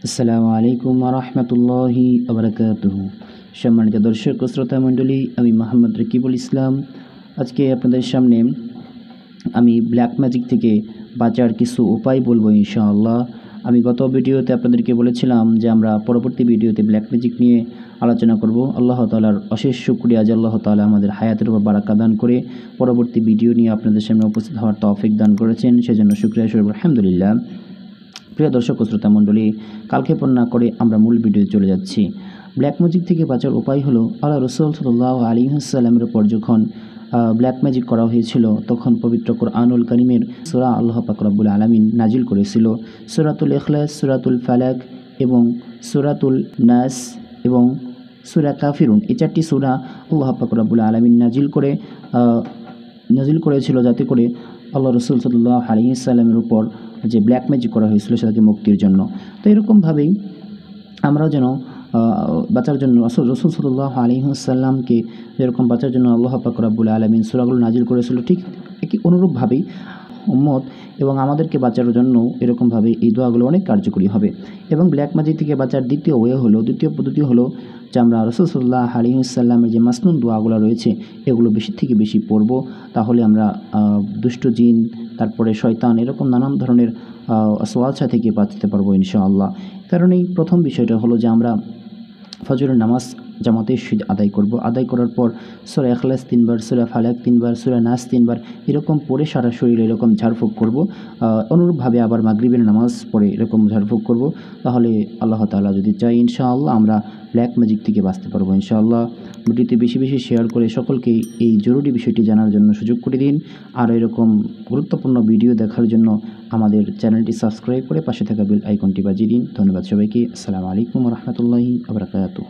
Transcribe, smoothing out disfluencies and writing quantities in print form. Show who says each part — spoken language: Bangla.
Speaker 1: আসসালামু আলাইকুম ওয়া রাহমাতুল্লাহি ওয়া বারাকাতুহু। সম্মানিত দর্শক ও শ্রোতা মণ্ডলী, আমি মোহাম্মদ রকিবুল ইসলাম। আজকে আপনাদের সামনে আমি ব্ল্যাক ম্যাজিক থেকে বাঁচার কিছু উপায় বলবো ইনশাআল্লাহ। আমি গত ভিডিওতে আপনাদেরকে বলেছিলাম যে আমরা পরবর্তী ভিডিওতে ব্ল্যাক ম্যাজিক নিয়ে আলোচনা করব। আল্লাহ তাআলার অশেষ শুকরিয়া যে আল্লাহ তাআলা আমাদের হায়াতের উপর বারাকা দান করে পরবর্তী ভিডিও নিয়ে আপনাদের সামনে উপস্থিত হওয়ার তৌফিক দান করেছেন, সেজন্য শুকরিয়া স্বরূপ আলহামদুলিল্লাহ। প্রিয় দর্শক ও শ্রোতা মণ্ডলী, কালক্ষেপণ না করে আমরা মূল ভিডিওতে চলে যাচ্ছি। ব্ল্যাক ম্যাজিক থেকে বাঁচার উপায় হলো, আল্লাহ রাসূল সাল্লাল্লাহু আলাইহি ওয়াসাল্লামের উপর যখন ব্ল্যাক ম্যাজিক করা হয়েছিল তখন পবিত্র কোরআনুল কারীমের সূরা আল্লাহ পাক রব্বুল আলামিন নাজিল করেছিল। সূরাতুল ইখলাস, সূরাতুল ফালাক এবং সূরাতুল নাস এবং সূরা কাফিরুন, এই চারটি সূরা আল্লাহ পাক রব্বুল আলামিন নাজিল করেছিল যাতে করে আল্লাহ রাসূল সাল্লাল্লাহু আলাইহি ওয়াসাল্লামের উপর যে ব্ল্যাক ম্যাজিক করা হয়েছিল সেটাকে মুক্তির জন্য। তো এরকমভাবেই আমরাও যেন বাঁচার জন্য রাসূল সাল্লাল্লাহু আলাইহি ওয়াসাল্লামকে যেরকম বাঁচার জন্য আল্লাহ পাক রব্বুল আলামিন সূরাগুলো নাজিল করেছিল, ঠিক একই অনুরূপভাবেই উম্মত এবং আমাদেরকে বাঁচার জন্য এরকমভাবে এই দোয়াগুলো অনেক কার্যকরী হবে। এবং ব্ল্যাক ম্যাজিক থেকে বাঁচার দ্বিতীয় পদ্ধতি হলো যে আমরা রাসূল সাল্লাল্লাহু আলাইহি ওয়াসাল্লামের যে মাসনুন দোয়াগুলো রয়েছে এগুলো বেশি থেকে বেশি পড়ব। তাহলে আমরা দুষ্ট জিন, তারপরে শয়তান, এরকম নানান ধরনের ওয়াসওয়াসা থেকে বাঁচতে পারবো ইনশাআল্লাহ। কারণেই প্রথম বিষয়টা হলো যে আমরা ফজরের নামাজ জামাতে আদায় করব। আদায় করার পর সূরা ইখলাস 3 বার, সূরা ফালাক 3 বার, সূরা নাস 3 বার এরকম পড়ে সারা শরীরে এরকম ঝাড়ফুঁক করব। অনুরূপভাবে আবার মাগরিবের নামাজ পড়ে এরকম ঝাড়ফুঁক করব। তাহলে আল্লাহ তাআলা যদি চাই ইনশাআল্লাহ আমরা ব্ল্যাক ম্যাজিক থেকে বাঁচতে পারবো ইনশাআল্লাহ। ভিডিওটি বেশি বেশি শেয়ার করে সকলকে এই জরুরি বিষয়টি জানার জন্য সুযোগ করে দিন। আর এরকম গুরুত্বপূর্ণ ভিডিও দেখার জন্য আমাদের চ্যানেলটি সাবস্ক্রাইব করে পাশে থাকা বেল আইকনটি বাজিয়ে দিন। ধন্যবাদ সবাইকে। আসসালামু আলাইকুম ওয়া রাহমাতুল্লাহি ওয়া বারাকাতুহু।